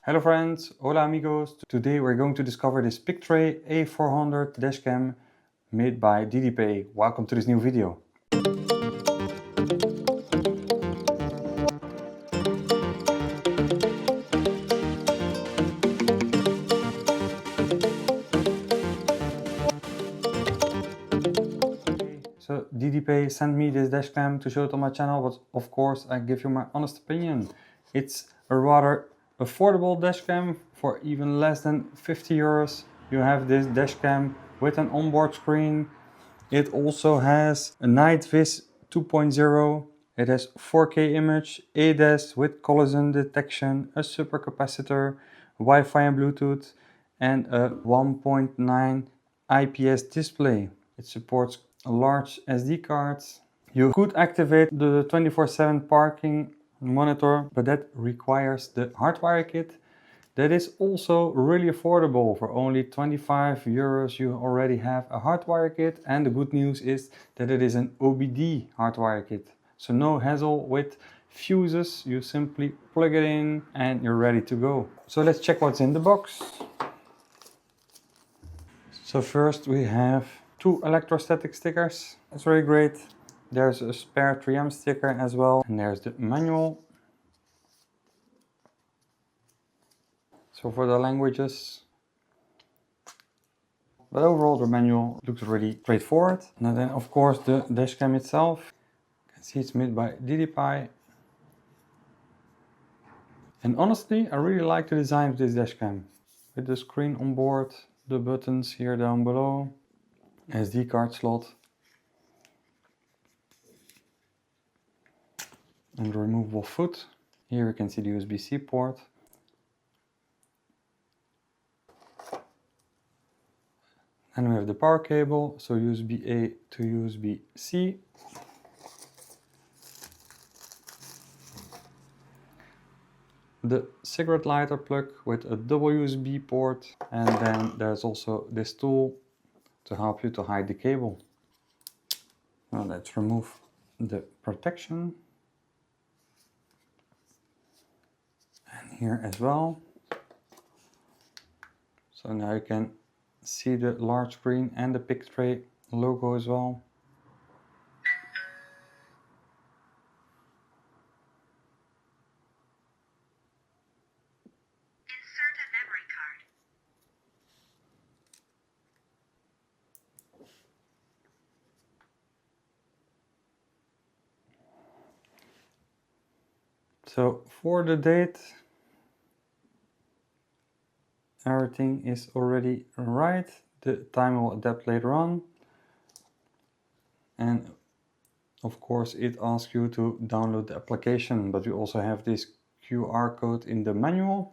Hello friends, hola amigos. Today we're going to discover this Pictrey A400 dashcam made by DDPAI. Welcome to this new video. So DDPAI sent me this dashcam to show it on my channel, but of course I give you my honest opinion. It's a rather affordable dashcam. For even less than 50 euros you have this dashcam with an onboard screen. It also has a night viz 2.0. It has 4K image, ADAS with collision detection, a supercapacitor, Wi-Fi and Bluetooth, and a 1.9 IPS display. It supports a large SD cards. You could activate the 24/7 parking monitor, but that requires the hardwire kit. That is also really affordable. For only 25 euros you already have a hardwire kit, and the good news is that it is an OBD hardwire kit. So no hassle with fuses, you simply plug it in and you're ready to go. So let's check what's in the box. So first we have two electrostatic stickers. That's really great. There's a spare 3M sticker as well, and there's the manual. So for the languages, but overall the manual looks really straightforward. And then of course the dashcam itself. You can see it's made by DDPAI. And honestly, I really like the design of this dashcam. With the screen on board, the buttons here down below, SD card slot, and the removable foot. Here you can see the USB-C port. And we have the power cable, so USB-A to USB-C. The cigarette lighter plug with a double USB port, and then there's also this tool to help you to hide the cable. Now let's remove the protection. And here as well. So now you can see the large screen and the Pictrey logo as well. Insert a memory card. So for the date, everything is already right. The time will adapt later on. And of course it asks you to download the application, but we also have this QR code in the manual.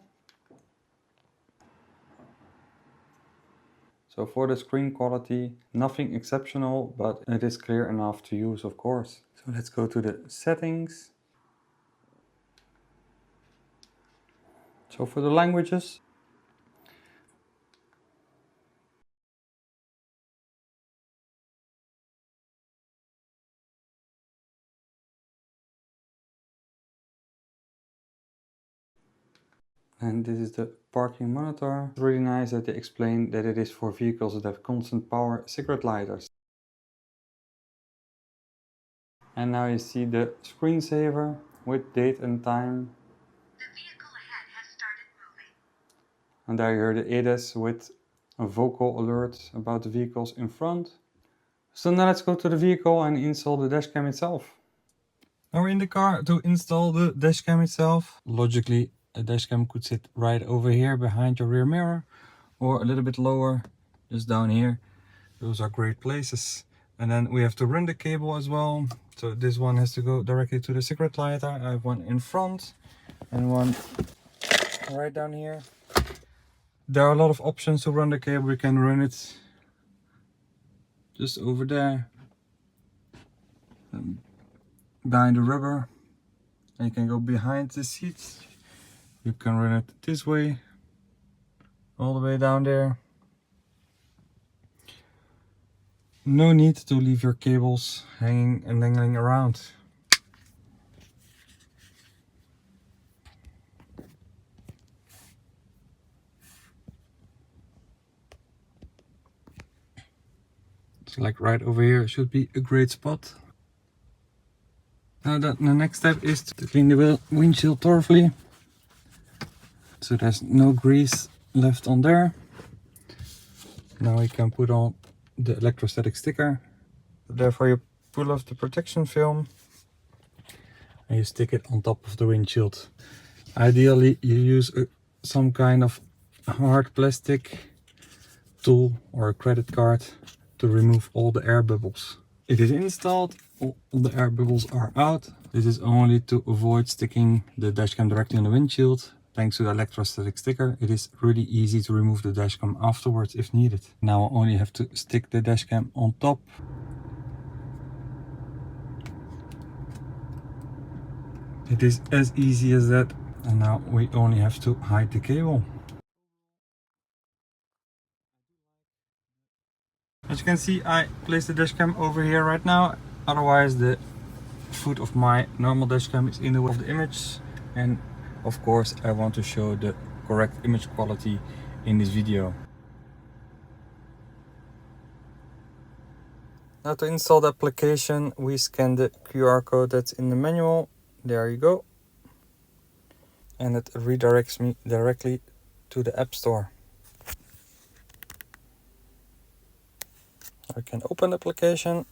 So for the screen quality, nothing exceptional, but it is clear enough to use, of course. So let's go to the settings. So for the languages, and this is the parking monitor. It's really nice that they explain that it is for vehicles that have constant power cigarette lighters. And now you see the screensaver with date and time. The vehicle ahead has started moving. And there you hear the ADAS with a vocal alert about the vehicles in front. So now let's go to the vehicle and install the dashcam itself. Now we're in the car to install the dashcam itself. Logically, a dashcam could sit right over here behind your rear mirror, or a little bit lower, just down here. Those are great places. And then we have to run the cable as well. So this one has to go directly to the cigarette lighter. I have one in front and one right down here. There are a lot of options to run the cable. We can run it just over there, behind the rubber, and you can go behind the seats. You can run it this way, all the way down there. No need to leave your cables hanging and dangling around. So like right over here should be a great spot. Now the next step is to clean the windshield thoroughly, so there's no grease left on there. Now we can put on the electrostatic sticker. Therefore you pull off the protection film and you stick it on top of the windshield. Ideally you use some kind of hard plastic tool or a credit card to remove all the air bubbles. It is installed, all the air bubbles are out. This is only to avoid sticking the dashcam directly on the windshield. Thanks to the electrostatic sticker, it is really easy to remove the dashcam afterwards if needed. Now I only have to stick the dashcam on top. It is as easy as that, and now we only have to hide the cable. As you can see, I placed the dashcam over here right now, otherwise the foot of my normal dashcam is in the way of the image, and of course I want to show the correct image quality in this video. Now to install the application, we scan the QR code that's in the manual. There you go. And it redirects me directly to the App Store. I can open the application.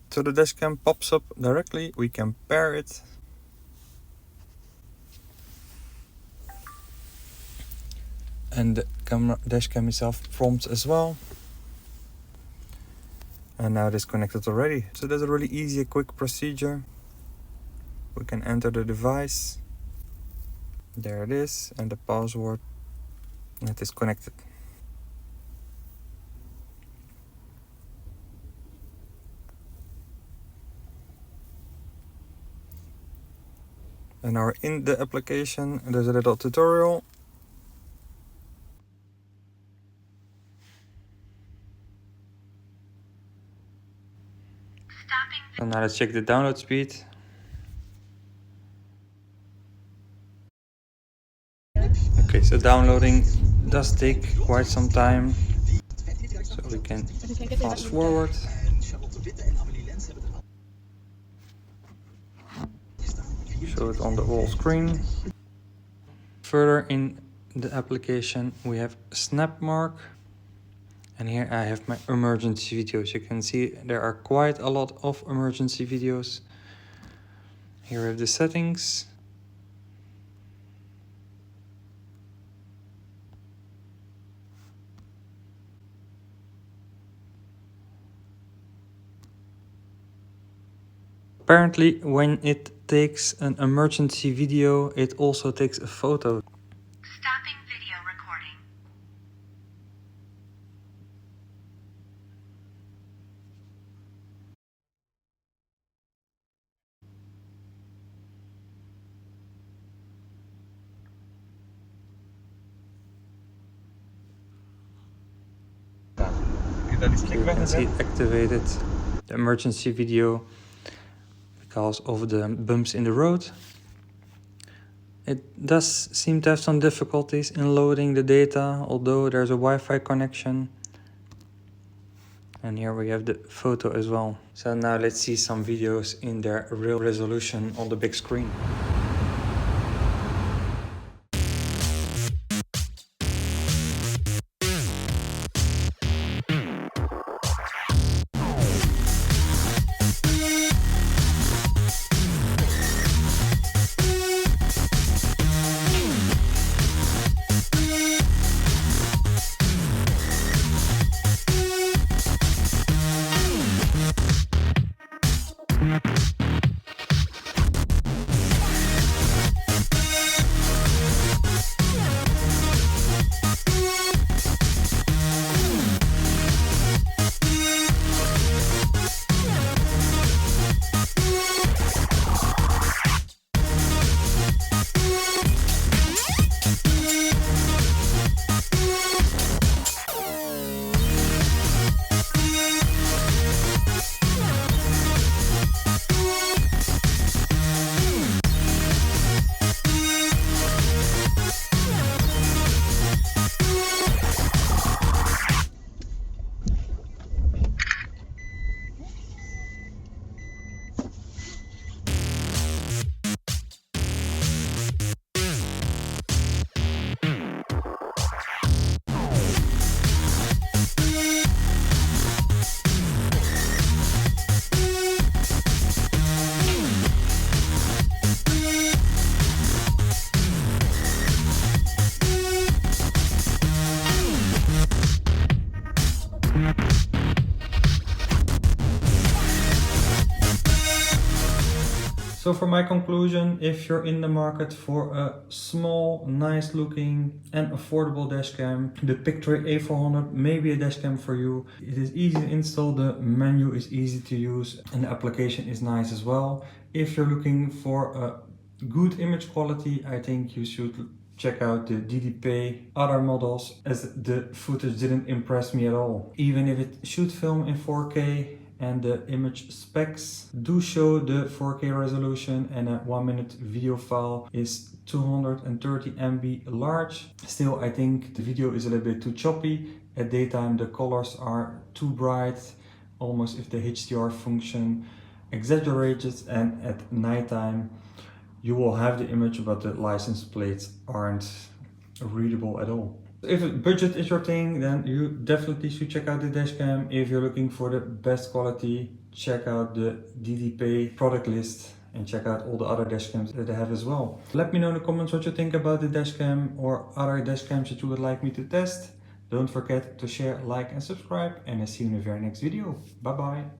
So the dashcam pops up directly, we can pair it. And the dashcam itself prompts as well. And now it is connected already. So that's a really easy, quick procedure. We can enter the device. There it is, and the password. And it is connected. And now we're in the application, and there's a little tutorial. So now let's check the download speed. Okay, so downloading does take quite some time. So we can fast forward. Show it on the whole screen. Further in the application we have snap mark. And here I have my emergency videos. You can see there are quite a lot of emergency videos. Here we have the settings. Apparently when it takes an emergency video, it also takes a photo. Stopping video recording. You can see it activated the emergency video because of the bumps in the road. It does seem to have some difficulties in loading the data, although there's a Wi-Fi connection. And here we have the photo as well. So now let's see some videos in their real resolution on the big screen. So for my conclusion, if you're in the market for a small, nice looking and affordable dashcam, the Pictrey A400 may be a dashcam for you. It is easy to install, the menu is easy to use, and the application is nice as well. If you're looking for a good image quality, I think you should check out the DDPAI other models, as the footage didn't impress me at all. Even if it should film in 4K, and the image specs do show the 4K resolution, and a 1-minute video file is 230 MB large. Still, I think the video is a little bit too choppy. At daytime the colors are too bright, almost if the HDR function exaggerated, and at nighttime you will have the image but the license plates aren't readable at all. If budget is your thing, then you definitely should check out the dashcam. If you're looking for the best quality, check out the DDPAI product list and check out all the other dashcams that they have as well. Let me know in the comments what you think about the dashcam or other dashcams that you would like me to test. Don't forget to share, like and subscribe, and I'll see you in the very next video. Bye bye.